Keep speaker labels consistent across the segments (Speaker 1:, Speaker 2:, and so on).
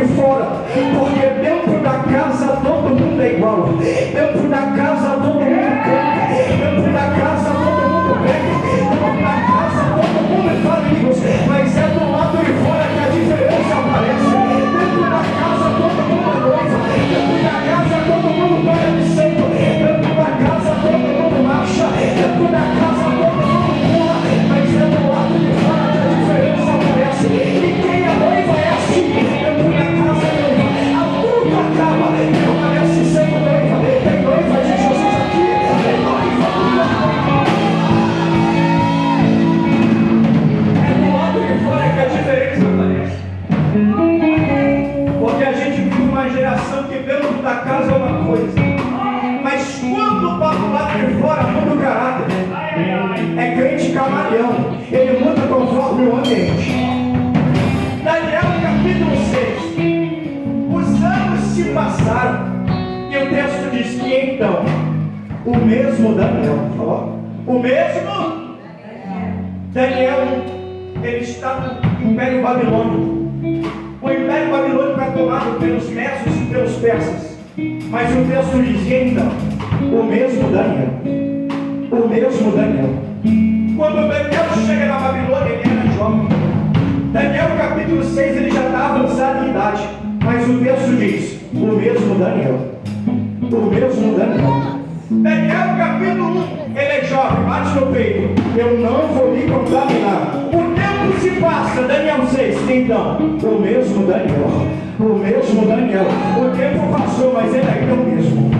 Speaker 1: de fora, porque dentro da casa todo mundo é igual, dentro da casa todo mundo canta, dentro da casa todo mundo bebe, dentro da casa todo mundo fala línguas, mas é do lado de fora que a diferença aparece. Dentro da casa todo mundo é noiva, dentro da casa todo mundo para de santo, dentro da casa todo mundo marcha, dentro da casa todo mundo pula, mas é do lado de fora que a diferença aparece. E quem é noiva é assim, dentro da casa é noiva, a luta acaba, permanece sendo noiva. Tem noiva de Jesus aqui, tem noiva. É do lado de fora que a diferença aparece. Porque a gente vive uma geração que dentro da casa é uma coisa, mas quando para o lado de fora muda o caráter. É crente camaleão, ele muda conforme o ambiente. Daniel capítulo 6. Os anos se passaram e o texto diz que então o mesmo Daniel, o mesmo Daniel, ele está no Império Babilônico. O Império Babilônico é tomado pelos medos e pelos persas. Mas o texto dizia então, o mesmo Daniel. Quando Daniel chega na Babilônia, ele era jovem. Daniel capítulo 6, ele já está avançado em idade. Mas o texto diz, o mesmo Daniel. Daniel capítulo 1, ele é jovem, bate no peito. Eu não vou me contaminar. O tempo se passa, Daniel 6, então, o mesmo Daniel. O tempo passou, mas ele ainda é o mesmo.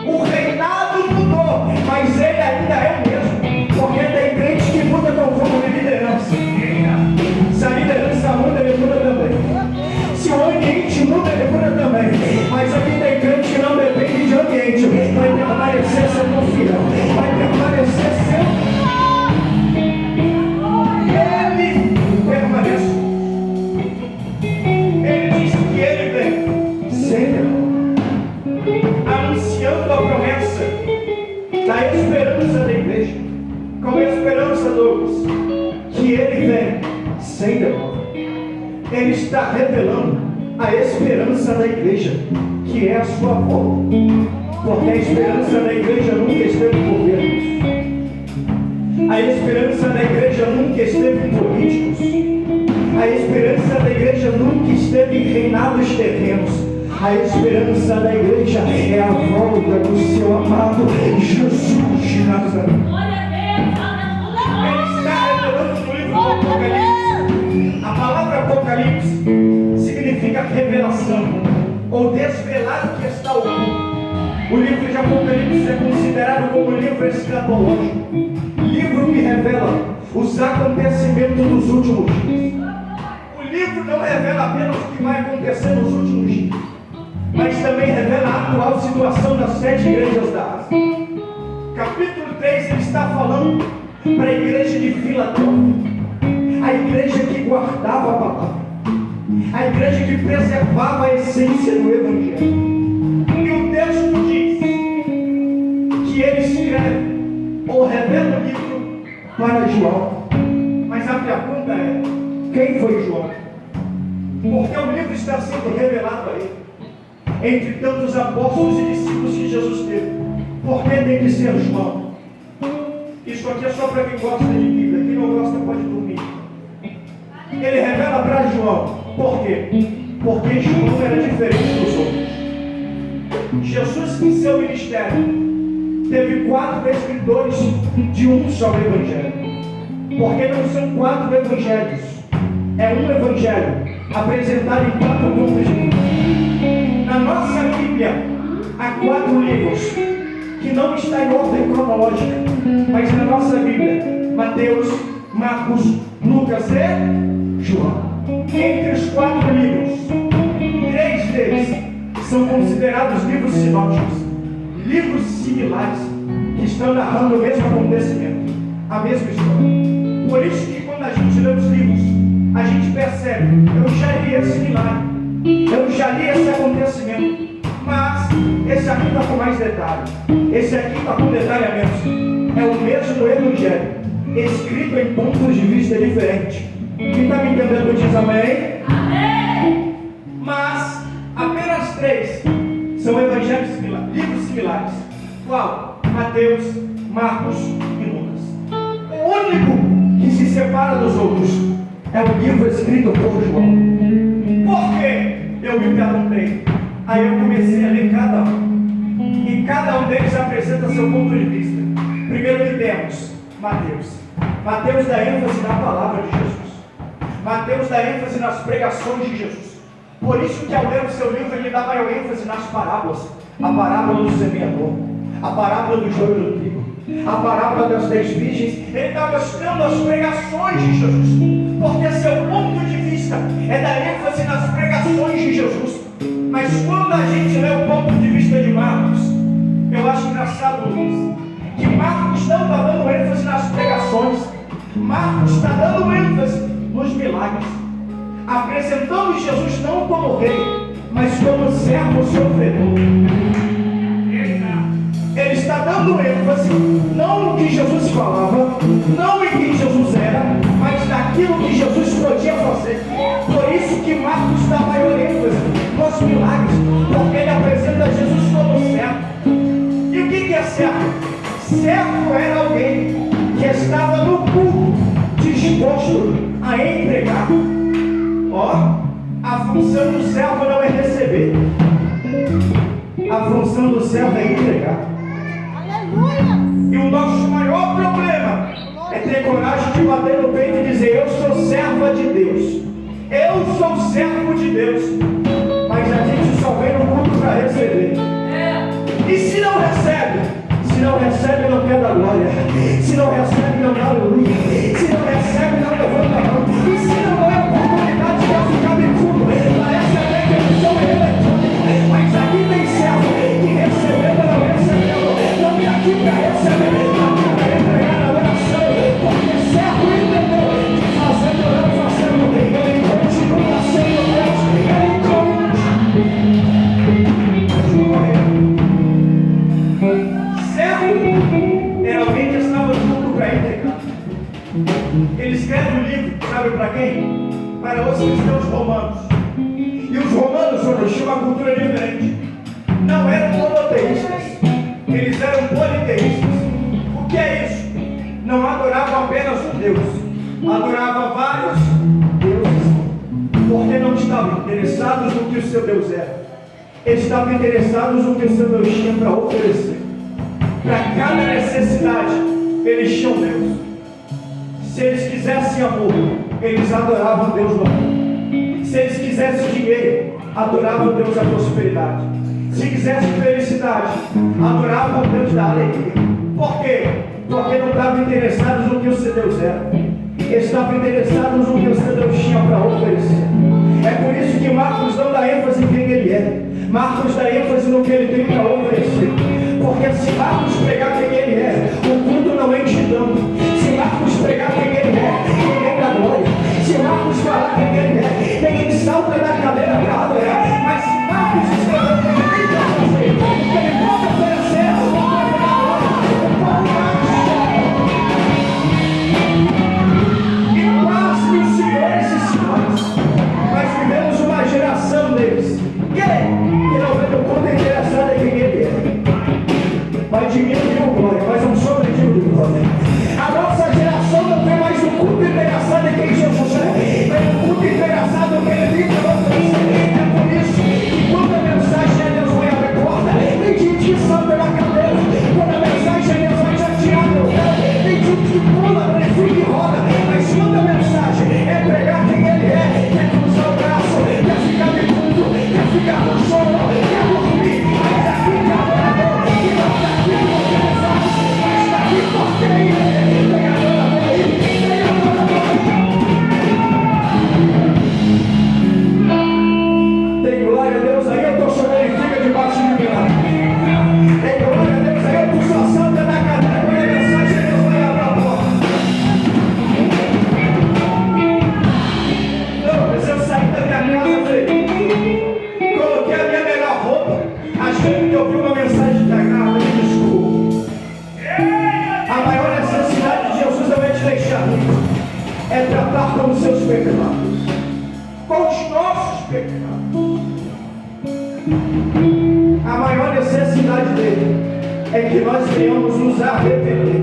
Speaker 1: O reinado mudou, mas ele ainda é o mesmo. Porque tem crente que muda conforme liderança. Se a liderança muda, ele muda também. Se o ambiente muda, ele muda também. Mas aqui tem crente que não depende de ambiente. Vai permanecer sendo fiel. Vai permanecer sendo. Ele permanece. Ele diz que ele vem sempre anunciando a promessa da esperança da igreja. Com a esperança, Douglas, que ele vem sem demora. Ele está revelando a esperança da igreja, que é a sua volta. Porque a esperança da igreja nunca esteve em governos. A esperança da igreja nunca esteve em políticos. A esperança da igreja nunca esteve em reinados terrenos. A esperança da igreja é a volta do seu amado Jesus de Nazaré. Ele está revelando no livro do Apocalipse. A palavra Apocalipse significa revelação ou desvelar o que está oculto. O livro de Apocalipse é considerado como um livro escatológico, livro que revela os acontecimentos dos últimos dias. O livro não revela apenas o que vai acontecer nos últimos dias, mas também revela a atual situação das 7 igrejas da Ásia. Capítulo 3, ele está falando para a igreja de Filadélfia, a igreja que guardava a palavra, a igreja que preservava a essência do Evangelho. E o texto diz que ele escreve ou revela o livro para João. Mas a pergunta é, quem foi João? Porque o livro está sendo revelado a ele, entre tantos apóstolos e discípulos que Jesus teve. Por que tem que ser João? Isso aqui é só para quem gosta de Bíblia. Quem não gosta pode dormir. Ele revela para João. Por quê? Porque João era diferente dos outros. Jesus, em seu ministério, teve 4 escritores de um só evangelho. Porque não são 4 evangelhos. É um evangelho apresentado em 4 pontos de vista. Na nossa Bíblia, há 4 livros que não está em ordem cronológica, mas na nossa Bíblia, Mateus, Marcos, Lucas e João. Entre os 4 livros, 3 deles são considerados livros sinóticos, livros similares, que estão narrando o mesmo acontecimento, a mesma história. Por isso que quando a gente lê os livros, a gente percebe, eu já li esse milagre, eu já li esse acontecimento, mas esse aqui está com mais detalhes, esse aqui está com detalhamentos. É o mesmo evangelho, escrito em pontos de vista diferentes. Quem está me entendendo diz amém? Amém. Qual? Mateus, Marcos e Lucas. O único que se separa dos outros é o livro escrito por João. Por quê? Eu me perguntei. Aí eu comecei a ler cada um. E cada um deles apresenta seu ponto de vista. Primeiro que temos Mateus. Mateus dá ênfase na palavra de Jesus. Mateus dá ênfase nas pregações de Jesus. Por isso que ao ler o seu livro ele dá maior ênfase nas parábolas. A parábola do semeador, a parábola do joio do trigo, a parábola das 10 virgens. Ele está mostrando as pregações de Jesus, porque seu ponto de vista é dar ênfase nas pregações de Jesus. Mas quando a gente lê o ponto de vista de Marcos, eu acho engraçado isso, que Marcos não está dando ênfase nas pregações, Marcos está dando ênfase nos milagres, apresentando Jesus não como rei, mas como servo sofredor. Ele está dando ênfase não no que Jesus falava, não em quem Jesus era, mas naquilo que Jesus podia fazer. Por isso que Marcos dá maior ênfase nos milagres, porque ele apresenta Jesus como servo. E o que é servo? Servo era alguém que estava no culto, disposto a entregar. A função do servo não é receber, a função do servo é entregar. Aleluia! E o nosso maior problema é ter coragem de bater no peito e dizer: eu sou serva de Deus, eu sou servo de Deus, mas a gente só vem no culto para receber. E se não recebe, não quer dar glória. Se não recebe, não dá aleluia. Se não recebe, não levanta a mão. E se não é oportunidade de ficar bicudo, parece até que eles são eletrônicos. Mas aqui tem servo que recebeu, não recebeu. Não vem aqui para receber, não vem para entregar a oração. Porque servo entendeu que fazendo ou não fazendo, ele continua sendo Deus. Ele era alguém que estava junto para entregar. Ele escreve o livro, sabe para quem? Para os cristãos romanos. E os romanos hoje tinham uma cultura diferente. Não eram monoteístas, eles eram politeístas. O que é isso? Não adoravam apenas um Deus, adoravam vários deuses, porque não estavam interessados no que o seu Deus era. Eles estavam interessados no que o seu Deus tinha para oferecer. Para cada necessidade, eles tinham Deus. Se eles quisessem amor, eles adoravam Deus do amor. Se eles quisessem dinheiro, adoravam Deus da prosperidade. Se quisessem felicidade, adoravam Deus da alegria. Por quê? Porque não estavam interessados no que o seu Deus era. Eles estavam interessados no que o seu Deus tinha para oferecer. É por isso que Marcos não dá ênfase em quem ele é. Marcos dá ênfase no que ele tem para oferecer. Porque se Marcos pregar quem ele é, o culto não enche tanto. Se Marcos pregar quem ele é, ninguém dá glória. Se Marcos falar quem ele é, ninguém salta da cadeira para adorar. Mas se Marcos escrever quem ele quer fazer, ele pode oferecer o povo da glória, o povo e quase os senhores e senhoras. Mas vivemos uma geração deles que não vê no culto interessado em quem ele é. Vai diminuir o glória, mas não sobrevive do glória. A nossa geração não tem mais um culto interessado em quem Jesus é. Tem um culto interessado em quem ele vive para oferecer. É por isso que quando a mensagem é Deus vai abrir porta, tem gente que salta na cadeira. Quando a mensagem é Deus vai te atirar no pé, tem gente que pula, fica e roda. Mas quando a mensagem é pregar quem ele é, quer cruzar o braço, quer ficar de culto, quer ficar no sono, quer dormir, mas aqui que adorador, que não está aqui porque ele faz, mas está aqui porque ele tem adorador, tem adorador. Tem glória a Deus aí, eu estou chorando e fica debaixo de mim lá. Tem glória a Deus aí, tu só salta na cadeira quando a mensagem Deus vai abrir a porta. Não, mas eu saí da minha casa, coloquei a minha melhor roupa, achando que eu vi uma mensagem da garra, me desculpa. A maior necessidade de Jesus não é te deixar rico, é tratar com os seus pecados, com os nossos pecados. A maior necessidade dele é que nós venhamos nos arrepender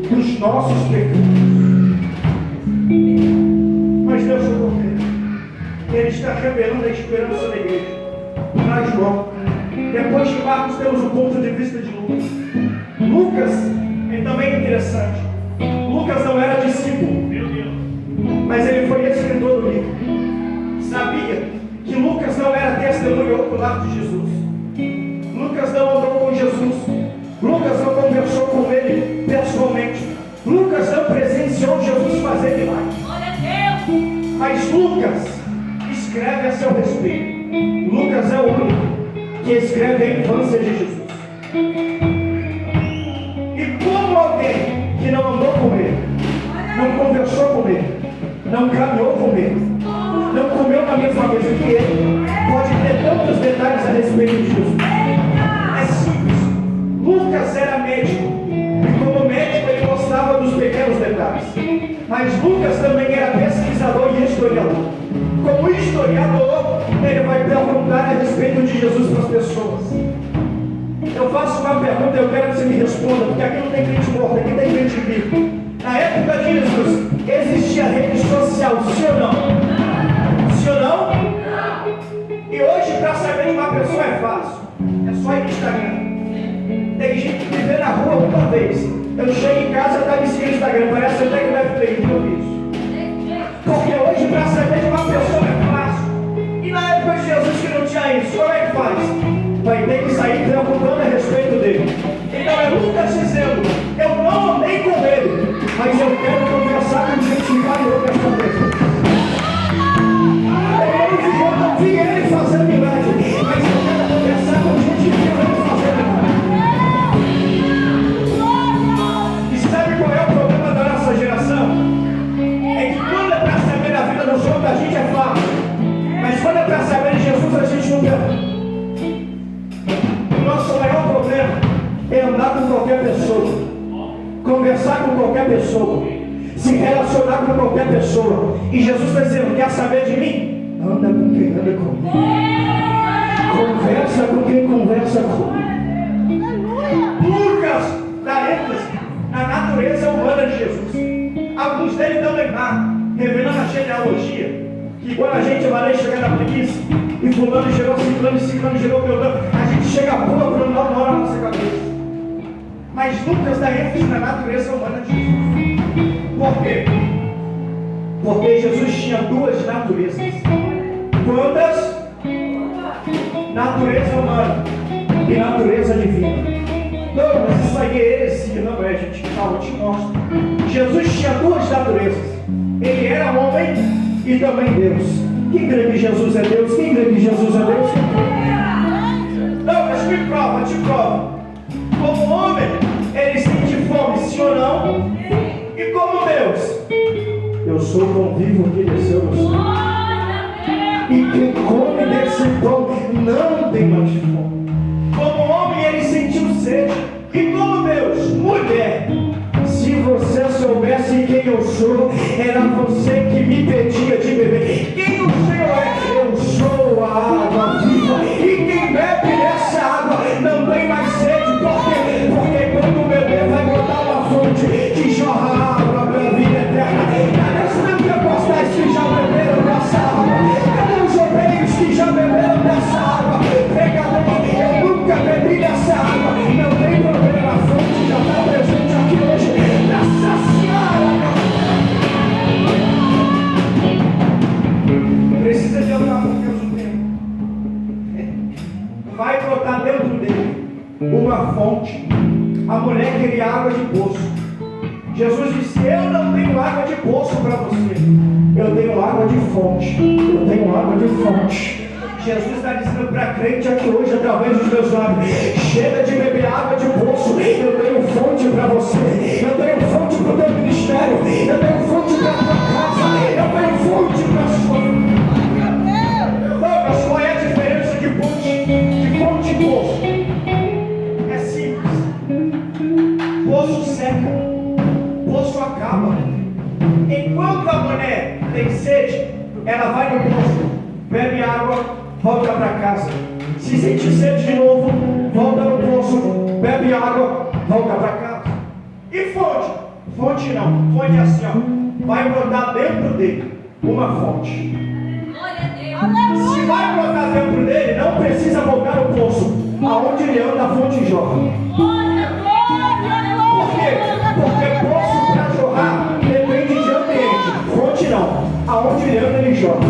Speaker 1: dos nossos pecados. Mas Deus é correto. Ele está revelando a esperança da igreja. Mas João, depois de Marcos, temos o ponto de vista de Lucas. Lucas é também interessante. Lucas não era discípulo, mas ele foi escritor do livro. Sabia que Lucas não era testemunho ocular de Jesus. Lucas não andou com Jesus. Lucas não conversou com ele pessoalmente. Lucas não presenciou Jesus fazer milagres. Mas Lucas escreve a seu respeito. Lucas é o único que escreve a infância de Jesus. E como alguém que não andou com ele, não conversou com ele, não caminhou com ele, não comeu na mesma mesa que ele, pode ter tantos detalhes a respeito de Jesus? É simples. Lucas era médico, e como médico ele gostava dos pequenos detalhes. Mas Lucas também era pesquisador e historiador. Como historiador, ele vai perguntar a respeito de Jesus para as pessoas. Eu faço uma pergunta e eu quero que você me responda, porque aqui não tem crente morto, aqui tem crente vivo. Na época de Jesus, existia rede social, sim ou não? Sim ou não? E hoje, para saber de uma pessoa é fácil. É só ir no Instagram. Tem gente que me vê na rua uma vez. Eu chego em casa e está me seguindo no Instagram. Parece até que deve ter isso. Porque hoje, para saber de uma pessoa é fácil. E na época de Jesus que não tinha isso, como é que faz? Vai ter que sair preocupando a respeito dele. Então é Lucas dizendo, eu não andei com ele, mas eu quero conversar com gente que vai louca essa pessoa. Eu não vi ele fazer milagre, mas eu quero conversar com gente que vai fazer milagre. E sabe qual é o problema da nossa geração? É que quando é para saber da vida dos outros, a gente é fácil. Mas quando é para saber de Jesus, a gente não quer. O nosso maior problema é andar com qualquer pessoa, conversar com qualquer pessoa, se relacionar com qualquer pessoa. E Jesus está dizendo, quer saber de mim? Anda com quem anda comigo. Conversa com quem conversa comigo. Lucas dá ênfase na natureza humana de Jesus. Alguns deles dão lembrar, revelando a genealogia, que quando a gente vai lá e chega na preguiça, e fulano gerou ciclano, e ciclano gerou Beltrano, a gente chega a pula para não hora na nossa cabeça. Mas Lucas dá ênfase na natureza humana de Jesus. Por quê? Porque Jesus tinha duas naturezas. Quantas? Natureza humana e natureza divina. Não, mas isso aí é heresia, não é, gente? Calma, eu te mostro. Jesus tinha duas naturezas. Ele era homem e também Deus. Quem crê que Jesus é Deus? Quem crê que Jesus é Deus? Não, mas me prova, te prova. Como homem, ele sente fome, sim ou não? E como Deus? Eu sou o pão vivo que desceu do céu. E quem come desse pão não tem mais fome. Como homem, ele sentiu sede. E como Deus? Mulher, se você soubesse quem eu sou, era você que me pedia de beber. Quem o Senhor é? Eu sou a água viva. E quem bebe dessa água não tem mais sede. Por quê? Porque quando beber vai botar uma fonte que jorra água para a vida eterna. Cadê os pentecostais que já beberam dessa água? Cadê os obreiros que já beberam dessa água? Pregador, eu nunca bebi dessa água. Não tem problema, a fonte já está presente aqui hoje para saciar a precisa de andar com Deus o tempo. Vai brotar dentro dele uma fonte. A mulher queria água de poço. Jesus disse, eu não tenho água de poço para você. Eu tenho água de fonte. Eu tenho água de fonte. Jesus está dizendo para a crente aqui hoje, através dos meus lábios, chega de beber água de poço. Eu tenho fonte para você. Eu tenho fonte para o teu ministério. Eu tenho fonte para a tua casa. Eu tenho fonte para a sua vida. Mas qual é a diferença de fonte e poço? É simples. Poço seca, poço acaba. Enquanto a mulher tem sede, ela vai no poço, bebe água, volta para casa. Se sentir sede de novo, volta no poço, bebe água, volta para casa. E fonte? Fonte não. Fonte é assim, ó. Vai brotar dentro dele uma fonte. Se vai brotar dentro dele, não precisa voltar ao poço. Aonde ele anda, a fonte jorra. Por quê? Porque poço para jorrar depende de ambiente. Fonte não. Aonde ele anda, ele jorra.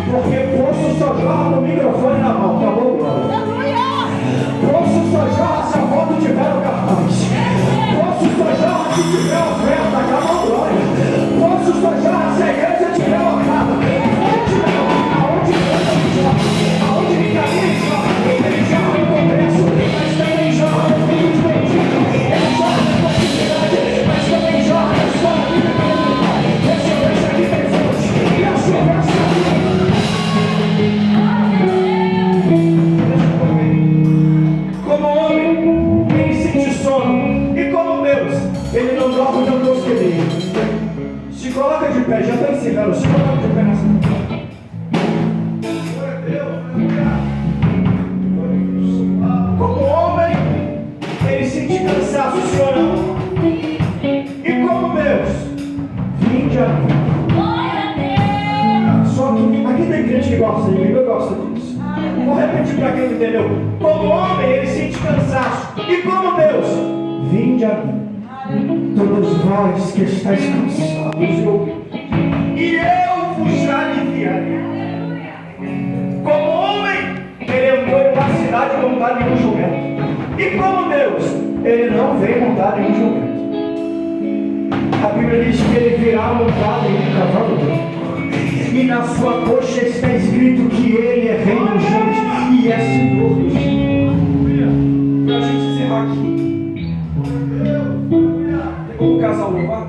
Speaker 1: Porque poço só jorra no microfone na mão. Tá bom, glória? Poço só jorra se a moto tiver o capaz. Poço só jorra se tiver oferta. Acabou, glória. Poço só jorra se a igreja tiver locada. Fonte não. Aonde ele anda, ele jorra. Aonde ele caminha, ele jorra. Ele jorra no congresso, mas também jorra no filho de bendito. Ele jorra na possibilidade, mas também jorra na sua vida. Recebeu isso aqui presente. E a sua graça. Como homem, ele sente sono. E como Deus, ele não dorme, não Deus querido. Se coloca de pé, já está encerrando. Se coloca de pé nessa. Como homem, ele sente cansaço, sim ou não? E como Deus, vinde a mim. Só que aqui tem crente que gosta de mim, eu gosto disso. Vou repetir para quem entendeu. Como homem, ele sente cansaço. E como Deus, vinde a mim. Todos vós que estáis cansados, e eu vos aliviarei. Como homem, ele entrou em uma cidade montado em um jumento. E como Deus, ele não vem montado em um jumento. A Bíblia diz que ele virá montado em um cavalo branco. E na sua coxa está escrito que ele é rei dos reis e é senhor dos senhores. Para a gente encerrar aqui. Tem como o casal louvar?